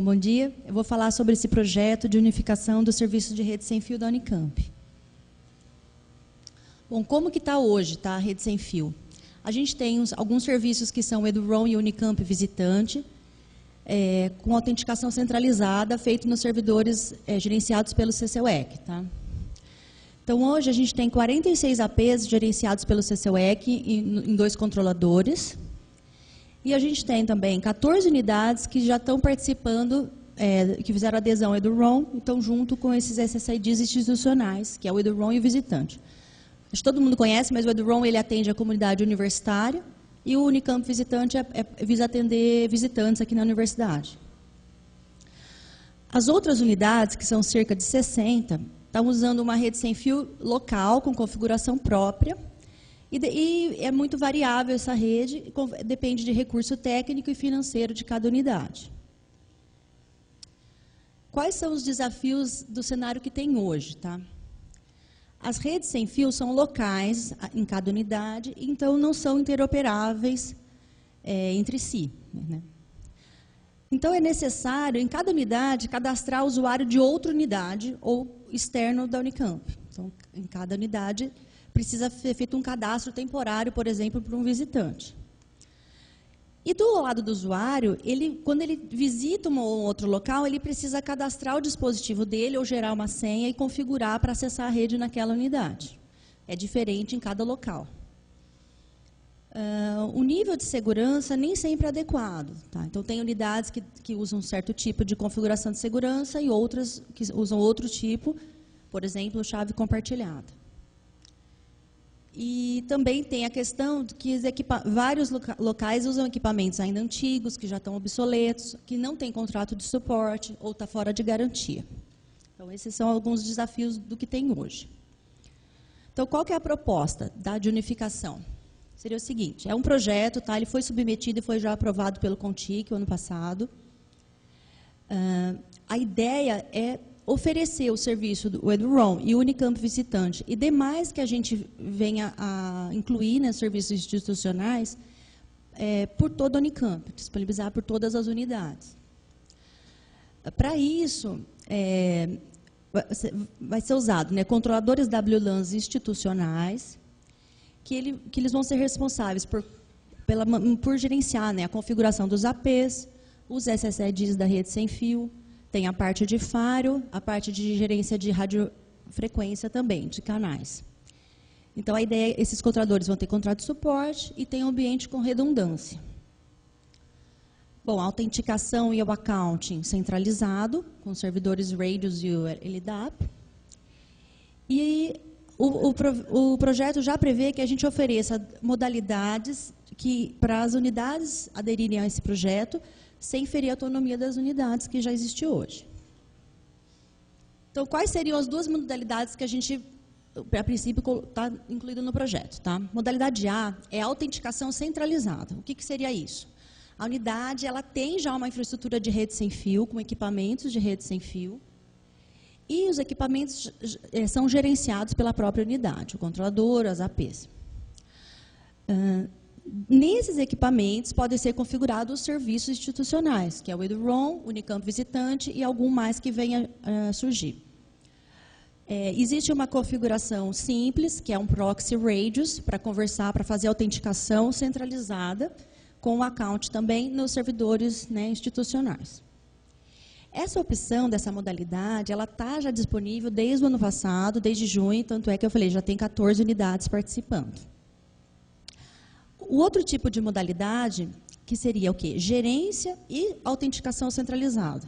Bom dia. Eu vou falar sobre esse projeto de unificação do serviço de rede sem fio da Unicamp. Bom, como que está hoje, tá, a rede sem fio? A gente tem alguns serviços que são Eduron e Unicamp Visitante, com autenticação centralizada, feito nos servidores gerenciados pelo CCUEC. Tá? Então, hoje, a gente tem 46 APs gerenciados pelo CCUEC em 2 controladores. E a gente tem também 14 unidades que já estão participando, que fizeram adesão ao Eduron, e estão junto com esses SSIDs institucionais, que é o Eduron e o Visitante. Acho que todo mundo conhece, mas o Eduron ele atende a comunidade universitária, e o Unicamp Visitante visa atender visitantes aqui na universidade. As outras unidades, que são cerca de 60, estão usando uma rede sem fio local, com configuração própria, e é muito variável essa rede, depende de recurso técnico e financeiro de cada unidade. Quais são os desafios do cenário que tem hoje? Tá? As redes sem fio são locais em cada unidade, então não são interoperáveis entre si. Né? Então é necessário, em cada unidade, cadastrar o usuário de outra unidade ou externo da Unicamp. Então, em cada unidade, precisa ser feito um cadastro temporário, por exemplo, para um visitante. E do lado do usuário, quando ele visita um outro local, ele precisa cadastrar o dispositivo dele ou gerar uma senha e configurar para acessar a rede naquela unidade. É diferente em cada local. O nível de segurança nem sempre é adequado. Tá? Então, tem unidades que usam um certo tipo de configuração de segurança e outras que usam outro tipo, por exemplo, chave compartilhada. E também tem a questão de que vários locais usam equipamentos ainda antigos, que já estão obsoletos, que não têm contrato de suporte ou está fora de garantia. Então, esses são alguns desafios do que tem hoje. Então, qual que é a proposta de unificação? Seria o seguinte, é um projeto, tá? Ele foi submetido e foi já aprovado pelo CONTIC o ano passado. A ideia é oferecer o serviço do Eduron e o Unicamp Visitante e demais que a gente venha a incluir nos serviços institucionais por toda a Unicamp, disponibilizar por todas as unidades. Para isso, vai ser usado controladores WLANs institucionais, que eles vão ser responsáveis por gerenciar a configuração dos APs, os SSIDs da rede sem fio. Tem a parte de faro, a parte de gerência de radiofrequência também, de canais. Então, a ideia é esses controladores vão ter contrato de suporte e tem um ambiente com redundância. Bom, a autenticação e o accounting centralizado, com os servidores Radius e o LDAP. E o projeto já prevê que a gente ofereça modalidades para as unidades aderirem a esse projeto, sem ferir a autonomia das unidades que já existe hoje. Então, quais seriam as 2 modalidades que a gente, a princípio, está incluído no projeto? Tá? Modalidade A é a autenticação centralizada. O que seria isso? A unidade ela tem já uma infraestrutura de rede sem fio, com equipamentos de rede sem fio, e os equipamentos são gerenciados pela própria unidade, o controlador, as APs. Nesses equipamentos podem ser configurados os serviços institucionais, que é o Eduron, o Unicamp Visitante e algum mais que venha a surgir. Existe uma configuração simples, que é um proxy Radius, para conversar, para fazer autenticação centralizada, com o account também nos servidores institucionais. Essa opção dessa modalidade, ela está já disponível desde o ano passado, desde junho, tanto é que eu falei, já tem 14 unidades participando. O outro tipo de modalidade, que seria o quê? Gerência e autenticação centralizada.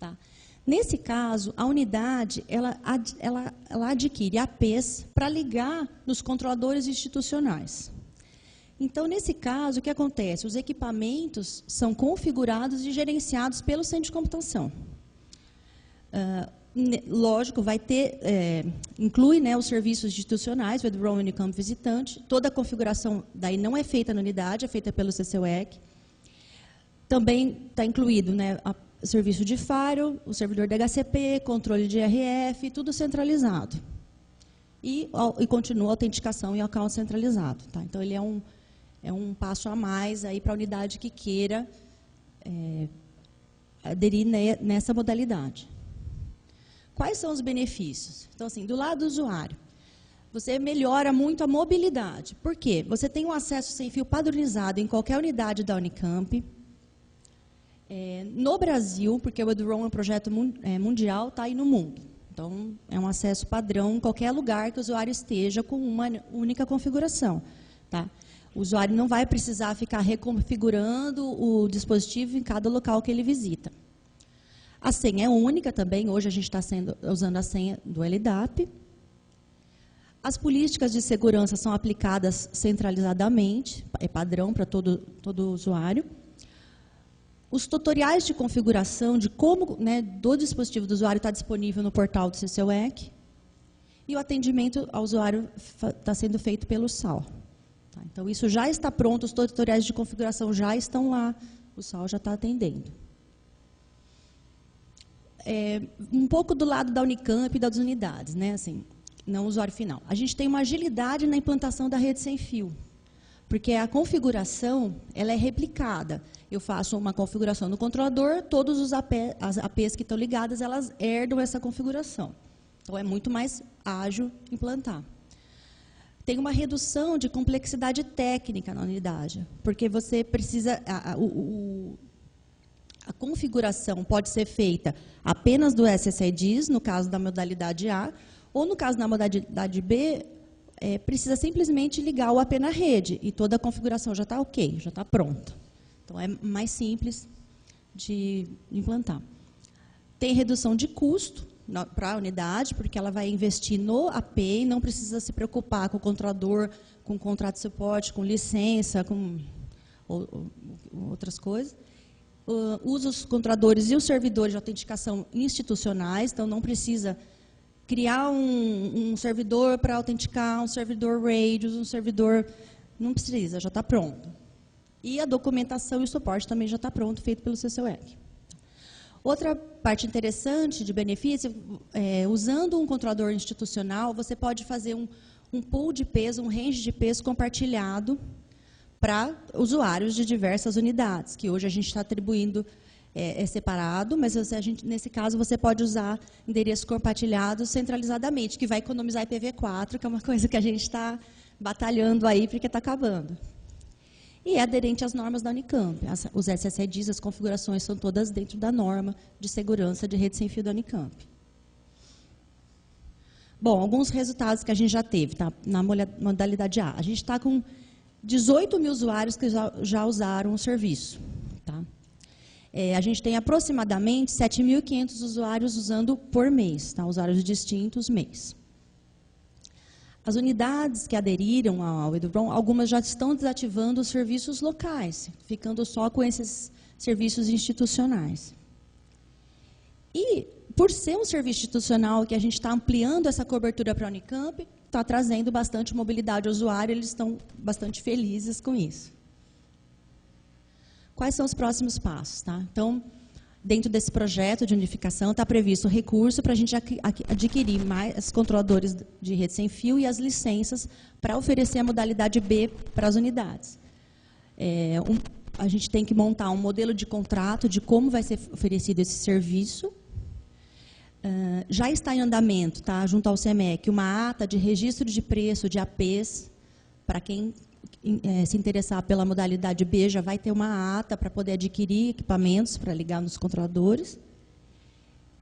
Tá? Nesse caso, a unidade ela adquire APs para ligar nos controladores institucionais. Então, nesse caso, o que acontece? Os equipamentos são configurados e gerenciados pelo centro de computação. Lógico, vai ter, inclui os serviços institucionais, o Eduron Unicamp Visitante. Toda a configuração daí não é feita na unidade, é feita pelo CCUEC. Também está incluído o serviço de faro, o servidor DHCP, controle de RF, tudo centralizado. E continua a autenticação e o account centralizado. Tá? Então, ele é um passo a mais para a unidade que queira aderir nessa modalidade. Quais são os benefícios? Então, assim, do lado do usuário, você melhora muito a mobilidade. Por quê? Você tem um acesso sem fio padronizado em qualquer unidade da Unicamp. No Brasil, porque o EduRoam é um projeto mundial, está aí no mundo. Então, é um acesso padrão em qualquer lugar que o usuário esteja com uma única configuração. Tá? O usuário não vai precisar ficar reconfigurando o dispositivo em cada local que ele visita. A senha é única também, hoje a gente está usando a senha do LDAP. As políticas de segurança são aplicadas centralizadamente, é padrão para todo usuário. Os tutoriais de configuração de como, do dispositivo do usuário está disponível no portal do CCUEC. E o atendimento ao usuário está sendo feito pelo SAL. Tá? Então, isso já está pronto, os tutoriais de configuração já estão lá, o SAL já está atendendo. Um pouco do lado da Unicamp e das unidades, assim, não o usuário final. A gente tem uma agilidade na implantação da rede sem fio, porque a configuração ela é replicada. Eu faço uma configuração no controlador, todos as APs que estão ligadas, elas herdam essa configuração. Então, é muito mais ágil implantar. Tem uma redução de complexidade técnica na unidade, porque você precisa... A configuração pode ser feita apenas do SSIDs, no caso da modalidade A, ou no caso da modalidade B, precisa simplesmente ligar o AP na rede, e toda a configuração já está ok, já está pronta. Então, é mais simples de implantar. Tem redução de custo para a unidade, porque ela vai investir no AP e não precisa se preocupar com o controlador, com contrato de suporte, com licença, com outras coisas. Usa os controladores e os servidores de autenticação institucionais, então não precisa criar um servidor para autenticar, um servidor RAID, um servidor... Não precisa, já está pronto. E a documentação e o suporte também já está pronto, feito pelo CCUEC. Outra parte interessante de benefício, usando um controlador institucional, você pode fazer um pool de peso, um range de peso compartilhado para usuários de diversas unidades, que hoje a gente está atribuindo separado, mas nesse caso você pode usar endereços compartilhados centralizadamente, que vai economizar IPv4, que é uma coisa que a gente está batalhando aí porque está acabando. E é aderente às normas da Unicamp. Os SSIDs, as configurações são todas dentro da norma de segurança de rede sem fio da Unicamp. Bom, alguns resultados que a gente já teve, tá? Na modalidade A. A gente está com 18 mil usuários que já usaram o serviço. Tá? A gente tem aproximadamente 7.500 usuários usando por mês, tá? Usuários distintos mês. As unidades que aderiram ao EduRoam, algumas já estão desativando os serviços locais, ficando só com esses serviços institucionais. E, por ser um serviço institucional que a gente está ampliando essa cobertura para a Unicamp, está trazendo bastante mobilidade ao usuário, eles estão bastante felizes com isso. Quais são os próximos passos? Tá? Então, dentro desse projeto de unificação, está previsto recurso para a gente adquirir mais controladores de rede sem fio e as licenças para oferecer a modalidade B para as unidades. A gente tem que montar um modelo de contrato de como vai ser oferecido esse serviço. Já está em andamento, tá, junto ao CEMEC, uma ata de registro de preço de APs, para quem se interessar pela modalidade B, já vai ter uma ata para poder adquirir equipamentos para ligar nos controladores.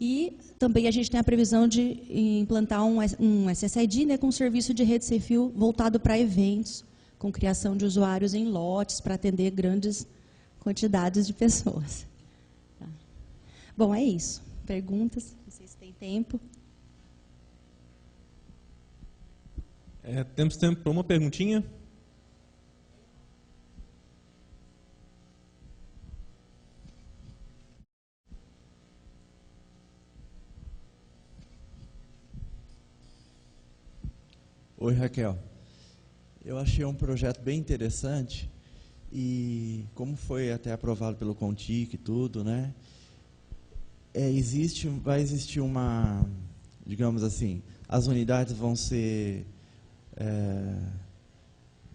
E também a gente tem a previsão de implantar um SSID, com um serviço de rede sem fio voltado para eventos, com criação de usuários em lotes, para atender grandes quantidades de pessoas. Tá. Bom, é isso. Perguntas? Vocês têm tempo? Temos tempo para uma perguntinha? Oi, Raquel. Eu achei um projeto bem interessante e, como foi até aprovado pelo CONTIC e tudo, né? Vai existir uma, digamos assim, as unidades vão ser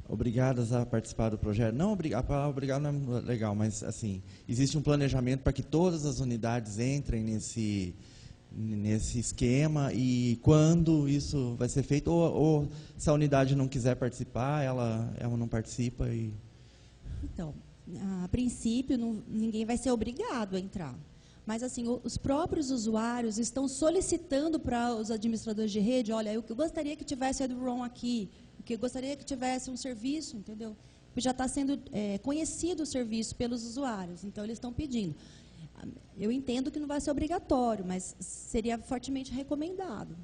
obrigadas a participar do projeto. Não, a palavra obrigado não é legal, mas assim, existe um planejamento para que todas as unidades entrem nesse esquema, e quando isso vai ser feito, ou se a unidade não quiser participar, ela não participa. Então, a princípio, ninguém vai ser obrigado a entrar. Mas, assim, os próprios usuários estão solicitando para os administradores de rede, olha, eu gostaria que tivesse a EduRoam aqui, eu gostaria que tivesse um serviço, entendeu? Já está sendo conhecido o serviço pelos usuários, então eles estão pedindo. Eu entendo que não vai ser obrigatório, mas seria fortemente recomendado.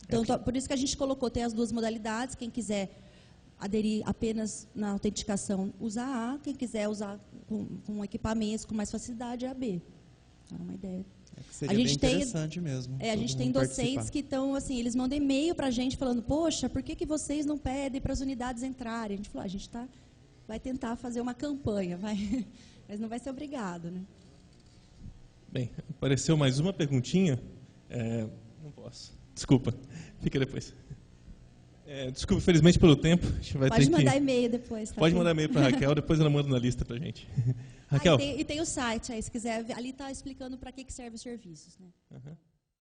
Então, por isso que a gente colocou, tem as duas modalidades, quem quiser aderir apenas na autenticação, usa a A, quem quiser usar com equipamentos com mais facilidade, é a B. É uma ideia. Seria bem interessante mesmo. A gente tem docentes que estão, assim, eles mandam e-mail para a gente falando, poxa, por que vocês não pedem para as unidades entrarem? A gente falou, a gente vai tentar fazer uma campanha, mas não vai ser obrigado, né? Bem, apareceu mais uma perguntinha. Não posso. Desculpa, fica depois. Desculpa, infelizmente, pelo tempo. A gente vai Pode ter mandar e-mail depois. Tá? Pode mandar e-mail para a Raquel, depois ela manda na lista para a gente. Raquel. E tem o site aí, se quiser. Ali está explicando para que servem os serviços. Né? Uhum.